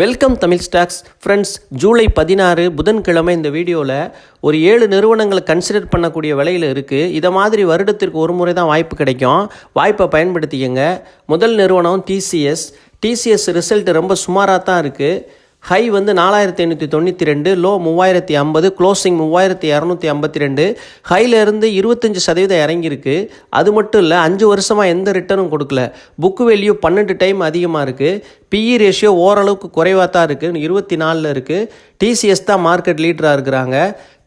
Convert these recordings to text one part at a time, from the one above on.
Welcome Tamil stocks friends. July 16 புதன்கிழமை இந்த வீடியோவில் ஒரு 7 நிறுவனங்களை கன்சிடர் பண்ணக்கூடிய விலையில் இருக்குது. இதை மாதிரி வருடத்திற்கு ஒரு முறை தான் வாய்ப்பு கிடைக்கும். வாய்ப்பை பயன்படுத்திக்கங்க. முதல் நிறுவனம் டிசிஎஸ் ரிசல்ட் ரொம்ப சுமாராக தான் இருக்குது. ஹை வந்து 4592, லோ 3050, க்ளோசிங் 3252. ஹையிலேருந்து 25% இறங்கியிருக்கு. அது மட்டும் இல்லை, 5 வருஷமாக எந்த ரிட்டர்னும் கொடுக்கல. புக் வேல்யூ 12 டைம் அதிகமாக இருக்குது. பிஇ ரேஷியோ ஓரளவுக்கு குறைவாக தான் இருக்குது, 24 இருக்குது. டிசிஎஸ் தான் மார்க்கெட் லீடராக இருக்கிறாங்க.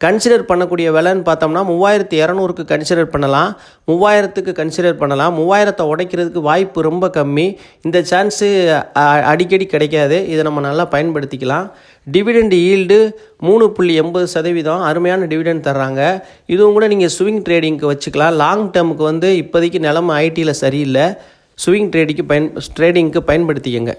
கன்சிடர் பண்ணக்கூடிய விலைன்னு பார்த்தோம்னா 3200க்கு கன்சிடர் பண்ணலாம், 3000க்கு கன்சிடர் பண்ணலாம். 3000 உடைக்கிறதுக்கு வாய்ப்பு ரொம்ப கம்மி. இந்த சான்ஸு அடிக்கடி கிடைக்காது. இதை நம்ம நல்லா பயன்படுத்திக்கலாம். டிவிடெண்ட் ஈல்டு 3.80%, அருமையான டிவிடெண்ட் தர்றாங்க. இதுவும் கூட நீங்கள் ஸ்விங் ட்ரேடிங்க்கு வச்சுக்கலாம். லாங் டேர்முக்கு வந்து இப்போதைக்கு நிலைமை ஐடியில் சரியில்லை. ஸ்விங் ட்ரேடிங்க்கு பயன்படுத்திக்கங்க.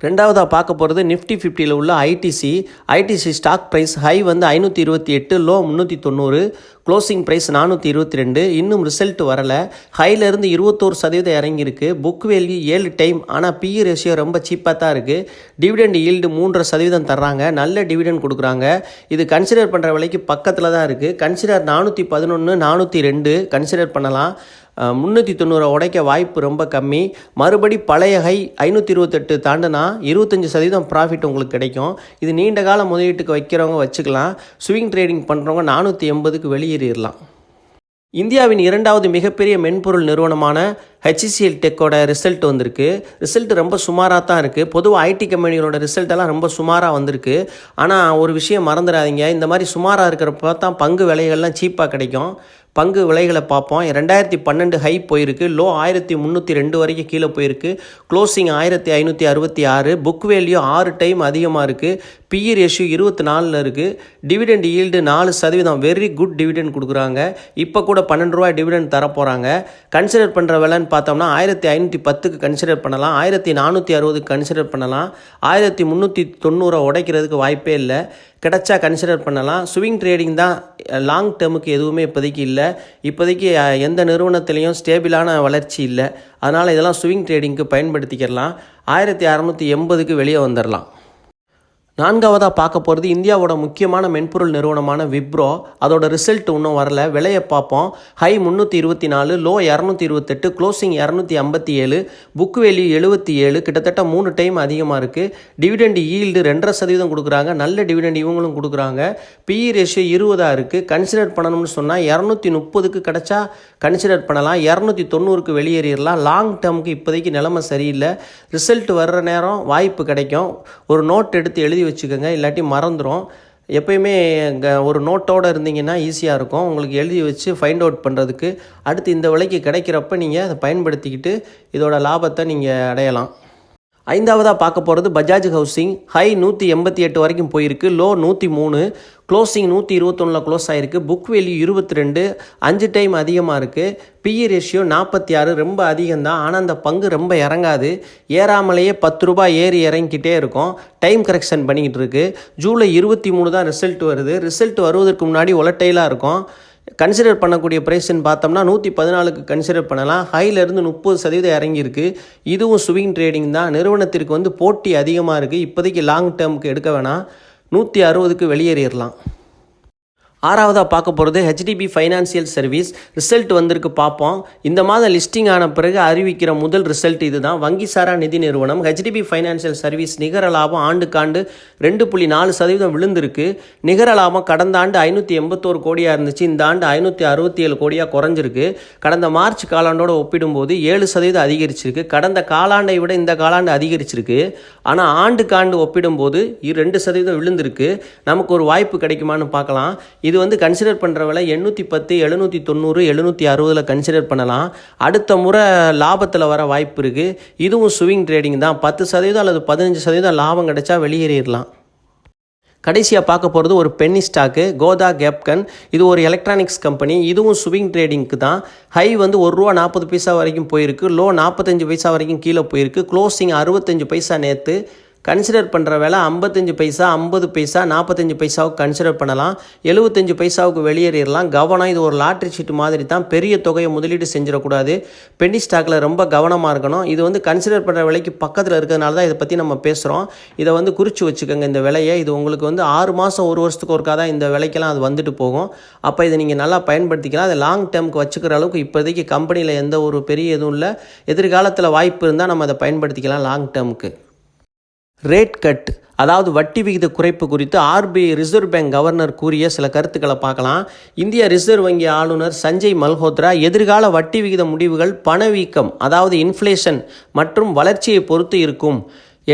ரெண்டாவதாக பார்க்க போகிறது நிஃப்டி 50ல் உள்ள ஐடிசி ஸ்டாக் ப்ரைஸ் ஹை வந்து 528, லோ 390, க்ளோசிங் ப்ரைஸ் 422. இன்னும் ரிசல்ட் வரலை. ஹையிலேருந்து 21% இறங்கியிருக்கு. புக் வேல்யூ 7 டைம், ஆனால் பிஇ ரேஷியோ ரொம்ப சீப்பாக தான் இருக்குது. டிவிடெண்ட் ஈல்டு 3.5% தர்றாங்க. நல்ல டிவிடெண்ட் கொடுக்குறாங்க. இது கன்சிடர் பண்ணுற விலைக்கு பக்கத்தில் தான் இருக்குது. கன்சிடர் 411, 402 கன்சிடர் பண்ணலாம். 390 உடைக்க வாய்ப்பு ரொம்ப கம்மி. மறுபடி பழைய ஹை 528 தாண்டுனா 25% ப்ராஃபிட் உங்களுக்கு கிடைக்கும். இது நீண்ட கால முதலீட்டுக்கு வைக்கிறவங்க வச்சுக்கலாம். ஸ்விங் ட்ரேடிங் பண்ணுறவங்க 480க்கு வெளியேறிடலாம். இந்தியாவின் இரண்டாவது மிகப்பெரிய மென்பொருள் நிறுவனமான HCL டெக்கோட ரிசல்ட் வந்திருக்கு. ரிசல்ட் ரொம்ப சுமாராக தான் இருக்குது. பொதுவாக ஐடி கம்பெனிகளோட ரிசல்ட்டெல்லாம் ரொம்ப சுமாராக வந்திருக்கு. ஆனால் ஒரு விஷயம் மறந்துடாதீங்க, இந்த மாதிரி சுமாராக இருக்கிறப்ப தான் பங்கு விலைகள்லாம் சீப்பாக கிடைக்கும். பங்கு விலைகளை பார்ப்போம். 2012 ஹை போயிருக்கு, லோ 1302 வரைக்கும் கீழே போயிருக்கு. க்ளோசிங் 1566, புக் வேல்யூ 6 டைம் அதிகமாக இருக்குது. பிஇ ரேஷியோ 24 இருக்குது. Dividend yield 4%, very good dividend கொடுக்குறாங்க. இப்போ கூட 12 ரூபாய் டிவிடெண்ட் தரப்போகிறாங்க. கன்சிடர் பண்ணுற விலைன்னு பார்த்தோம்னா 1510க்கு கன்சிடர் பண்ணலாம், 1460க்கு கன்சிடர் பண்ணலாம். 1390 உடைக்கிறதுக்கு வாய்ப்பே இல்லை. கிடைச்சா கன்சிடர் பண்ணலாம். ஸ்விங் ட்ரேடிங் தான். லாங் டேர்முக்கு எதுவுமே இப்போதைக்கு இல்லை. இப்போதைக்கு எந்த நிறுவனத்துலேயும் ஸ்டேபிளான வளர்ச்சி இல்லை. அதனால் இதெல்லாம் ஸ்விங் ட்ரேடிங்க்கு பயன்படுத்திக்கலாம். 1680க்கு வெளியே வந்துடலாம். நான்காவதாக பார்க்க போகிறது இந்தியாவோட முக்கியமான மென்பொருள் நிறுவனமான விப்ரோ. அதோட ரிசல்ட் இன்னும் வரல. விலையை பார்ப்போம். High 324, low 228, closing 257, book value 77, கிட்டத்தட்ட 3 டைம் அதிகமாக இருக்குது. டிவிடெண்ட் ஈல்டு 2.5% கொடுக்குறாங்க. நல்ல டிவிடெண்ட் இவங்களும் கொடுக்குறாங்க. பிஇ ரேஷியோ 20 இருக்குது. கன்சிடர் பண்ணணும்னு சொன்னால் 230க்கு கிடச்சா கன்சிடர் பண்ணலாம். 290க்கு வெளியேறிடலாம். லாங் டேர்முக்கு இப்போதைக்கு நிலைமை சரியில்லை. ரிசல்ட் வர்ற நேரம் வாய்ப்பு கிடைக்கும். ஒரு நோட் எடுத்து எழுதி வச்சுக்கோங்க, இல்லாட்டி மறந்துடும். எப்பயுமே ஒரு நோட்டோடு இருந்தீங்கன்னா ஈஸியாக இருக்கும் உங்களுக்கு எழுதி வச்சு ஃபைண்ட் அவுட் பண்ணுறதுக்கு. அடுத்து இந்த விலைக்கு கிடைக்கிறப்ப நீங்கள் அதை பயன்படுத்திக்கிட்டு இதோட லாபத்தை நீங்கள் அடையலாம். ஐந்தாவதாக பார்க்க போகிறது பஜாஜ் ஹவுசிங். ஹை 188 வரைக்கும் போயிருக்கு, லோ 103, க்ளோசிங் 121 க்ளோஸ் ஆகிருக்கு. புக் வேல்யூ 22, 5 டைம் அதிகமாக இருக்குது. பிஇ ரேஷியோ 46, ரொம்ப அதிகம்தான். ஆனால் அந்த பங்கு ரொம்ப இறங்காது. ஏறாமலேயே 10 ரூபாய் ஏறி இறங்கிக்கிட்டே இருக்கும். டைம் கரெக்ஷன் பண்ணிக்கிட்டு இருக்கு. ஜூலை 23 தான் ரிசல்ட் வருது. ரிசல்ட் வருவதற்கு முன்னாடி ஒலட்டைலாக இருக்கும். கன்சிடர் பண்ணக்கூடிய ப்ரைஸ்ன்னு பார்த்தோம்னா 114க்கு கன்சிடர் பண்ணலாம். ஹையிலேருந்து 30% இறங்கியிருக்கு. இதுவும் ஸ்விங் ட்ரேடிங் தான். நிறுவனத்திற்கு வந்து போட்டி அதிகமாக இருக்குது. இப்போதைக்கு லாங் டேர்முக்கு எடுக்க வேணாம். 160க்கு வெளியேறிடலாம். ஆறாவதாக பார்க்க போகிறது HDB ஃபைனான்சியல் சர்வீஸ். ரிசல்ட் வந்திருக்கு, பார்ப்போம். இந்த மாதம் லிஸ்டிங் ஆன பிறகு அறிவிக்கிற முதல் ரிசல்ட் இதுதான். வங்கி சாரா நிதி நிறுவனம் HDB ஃபைனான்சியல் சர்வீஸ் நிகர லாபம் ஆண்டுக்காண்டு 2.4% விழுந்திருக்கு. நிகர லாபம் கடந்த ஆண்டு 581 கோடியாக இருந்துச்சு. இந்த ஆண்டு 567 கோடியாக குறைஞ்சிருக்கு. கடந்த மார்ச் காலாண்டோடு ஒப்பிடும்போது 7% அதிகரிச்சிருக்கு. கடந்த காலாண்டை விட இந்த காலாண்டு அதிகரிச்சிருக்கு. ஆனால் ஆண்டுக்காண்டு ஒப்பிடும்போது 2% விழுந்திருக்கு. நமக்கு ஒரு வாய்ப்பு கிடைக்குமான்னு பார்க்கலாம். இது வந்து கன்சிடர் பண்ணுற விலை 810, 790, 760 கன்சிடர் பண்ணலாம். அடுத்த முறை லாபத்தில் வர வாய்ப்பு இருக்குது. இதுவும் ஸ்விங் ட்ரேடிங் தான். 10% அல்லது 15% லாபம் கிடைச்சா வெளியேறிடலாம். கடைசியாக பார்க்க போகிறது ஒரு பென்னி ஸ்டாக்கு, கோதா கேப்கன். இது ஒரு எலக்ட்ரானிக்ஸ் கம்பெனி. இதுவும் ஸ்விங் ட்ரேடிங்க்கு தான். ஹை வந்து ₹1.40 வரைக்கும் போயிருக்கு, லோ 45 பைசா வரைக்கும் கீழே போயிருக்கு. க்ளோசிங் 65 பைசா நேற்று. கன்சிடர் பண்ணுற விலை 55 பைசா, 50 பைசா, 45 பைசாவுக்கு கன்சிடர் பண்ணலாம். 75 பைசாவுக்கு வெளியேறிடலாம். கவனம், இது ஒரு லாட்ரி சீட்டு மாதிரி தான். பெரிய தொகையை முதலீடு செஞ்சிடக்கூடாது. பென்னி ஸ்டாக்கில் ரொம்ப கவனமாக இருக்கணும். இது கன்சிடர் பண்ணுற விலைக்கு பக்கத்தில் இருக்கிறதுனால தான் இதை பற்றி நம்ம பேசுகிறோம். இதை குறித்து வச்சுக்கோங்க இந்த விலையை. இது உங்களுக்கு 6 மாதம் 1 வருஷத்துக்கு ஒருக்கா தான் இந்த விலைக்கெல்லாம் அது வந்துட்டு போகும். அப்போ இதை நீங்கள் நல்லா பயன்படுத்திக்கலாம். அதை லாங் டேர்முக்கு வச்சுக்கிற அளவுக்கு இப்போதைக்கு கம்பெனியில் எந்த ஒரு பெரிய எதுவும் இல்லை. எதிர்காலத்தில் வாய்ப்பு இருந்தால் நம்ம அதை பயன்படுத்திக்கலாம் லாங் டேர்முக்கு. ரேட் கட், அதாவது வட்டி விகித குறைப்பு குறித்து RBI ரிசர்வ் பேங்க் கவர்னர் கூறிய சில கருத்துக்களை பார்க்கலாம். இந்திய ரிசர்வ் வங்கி ஆளுநர் சஞ்சய் மல்ஹோத்ரா எதிர்கால வட்டி விகித முடிவுகள் பணவீக்கம், அதாவது இன்ஃப்ளேஷன் மற்றும் வளர்ச்சியை பொறுத்து இருக்கும்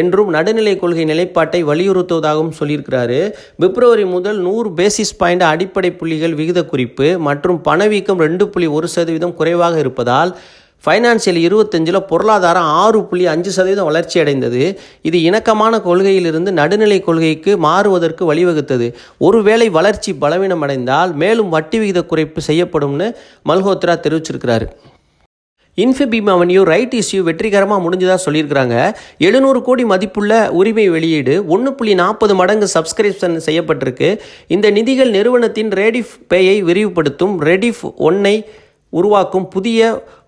என்றும் நடுநிலை கொள்கை நிலைப்பாட்டை வலியுறுத்துவதாகவும் சொல்லியிருக்கிறாரு. பிப்ரவரி முதல் 100 பேசிஸ் பாயிண்ட் அடிப்படை புள்ளிகள் விகித குறிப்பு மற்றும் பணவீக்கம் 2.1% குறைவாக இருப்பதால் ஃபைனான்சியல் 25 பொருளாதாரம் 6.5% வளர்ச்சி அடைந்தது. இது இணக்கமான கொள்கையிலிருந்து நடுநிலை கொள்கைக்கு மாறுவதற்கு வழிவகுத்தது. ஒருவேளை வளர்ச்சி பலவீனமடைந்தால் மேலும் வட்டி விகித குறைப்பு செய்யப்படும்னு மல்ஹோத்ரா தெரிவிச்சிருக்கிறாரு. இன்ஃபிபீம் அவென்யூ ரைட் இஷ்யூ வெற்றிகரமாக முடிஞ்சதாக சொல்லியிருக்கிறாங்க. 700 கோடி மதிப்புள்ள உரிமை வெளியீடு 1.40 மடங்கு சப்ஸ்கிரிப்ஷன் செய்யப்பட்டிருக்கு. இந்த நிதிகள் நிறுவனத்தின் ரெடிஃப் பேயை விரிவுபடுத்தும். ரெடிஃப் 1ஐ உருவாக்கும் புதிய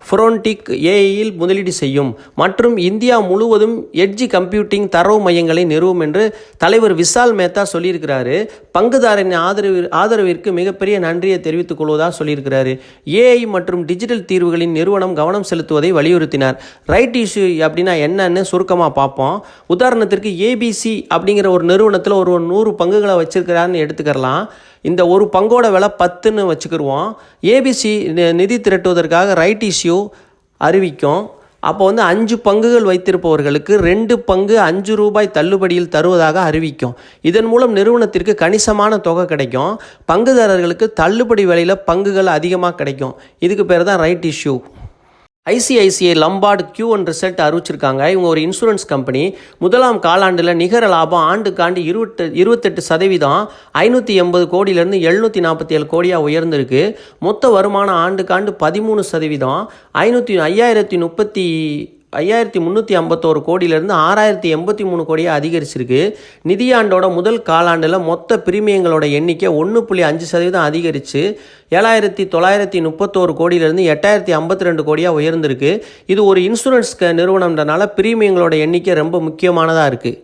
ஃப்ரோன்டிக் ஏஐயில் முதலீடு செய்யும் மற்றும் இந்தியா முழுவதும் எட்ஜ் கம்ப்யூட்டிங் தரவு மையங்களை நிறுவும் என்று தலைவர் விஷால் மேத்தா சொல்லியிருக்கிறாரு. பங்குதாரின் ஆதரவிற்கு மிகப்பெரிய நன்றியை தெரிவித்துக் கொள்வதாக சொல்லியிருக்கிறாரு. ஏஐ மற்றும் டிஜிட்டல் தீர்வுகளின் நிறுவனம் கவனம் செலுத்துவதை வலியுறுத்தினார். ரைட் இஷ்யூ அப்படின்னா என்னன்னு சுருக்கமாக பார்ப்போம். உதாரணத்திற்கு ABC அப்படிங்கிற ஒரு நிறுவனத்தில் ஒரு 100 பங்குகளை வச்சிருக்கிறாருன்னு எடுத்துக்கலாம். இந்த ஒரு பங்கோட விலை 10ன்னு வச்சுக்கிடுவோம். ABC நிதி திரட்டுவதற்காக ரைட் இஷ்யூ அறிவிக்கும். அப்போ 5 பங்குகள் வைத்திருப்பவர்களுக்கு 2 பங்கு ₹5 தள்ளுபடியில் தருவதாக அறிவிக்கும். இதன் மூலம் நிறுவனத்திற்கு கணிசமான தொகை கிடைக்கும். பங்குதாரர்களுக்கு தள்ளுபடி விலையில் பங்குகள் அதிகமாக கிடைக்கும். இதுக்கு பேர் தான் right issue. ICICI Lombard Q1 result அறிவிச்சிருக்காங்க. இவங்க ஒரு இன்சூரன்ஸ் கம்பெனி. முதலாம் காலாண்டில் நிகர லாபம் ஆண்டுக்காண்டு 28%, 580 கோடியிலிருந்து 747 கோடியாக உயர்ந்திருக்கு. மொத்த வருமானம் ஆண்டுக்காண்டு 13%, 5351 கோடியிலிருந்து 6083 கோடியாக அதிகரிச்சிருக்கு. நிதியாண்டோட முதல் காலாண்டில் மொத்த பிரீமியங்களோட எண்ணிக்கை 1.5% அதிகரித்து 7931 கோடியிலிருந்து 8052 கோடியாக உயர்ந்திருக்கு. இது ஒரு இன்சூரன்ஸ் நிறுவனம்ன்றனால பிரீமியங்களோட எண்ணிக்கை ரொம்ப முக்கியமானதாக இருக்குது.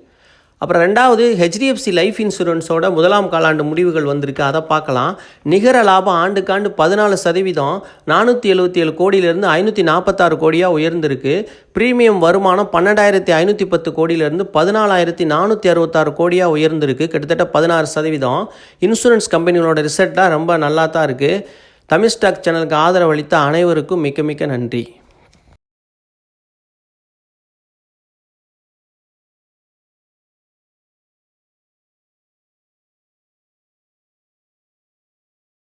அப்புறம் ரெண்டாவது HDFC லைஃப் இன்சூரன்ஸோட முதலாம் காலாண்டு முடிவுகள் வந்திருக்கு. அதை பார்க்கலாம். நிகர லாபம் ஆண்டுக்காண்டு 14%, 477 கோடியிலிருந்து 546 கோடியாக உயர்ந்திருக்கு. பிரீமியம் வருமானம் 12510 கோடியிலிருந்து 14466 கோடியாக உயர்ந்திருக்கு. கிட்டத்தட்ட 16%. இன்சூரன்ஸ் கம்பெனிகளோட ரிசல்ட்டாக ரொம்ப நல்லா தான் இருக்குது. தமிழ் ஸ்டாக் சேனலுக்கு ஆதரவு அளித்த அனைவருக்கும் மிக்க மிக்க நன்றி.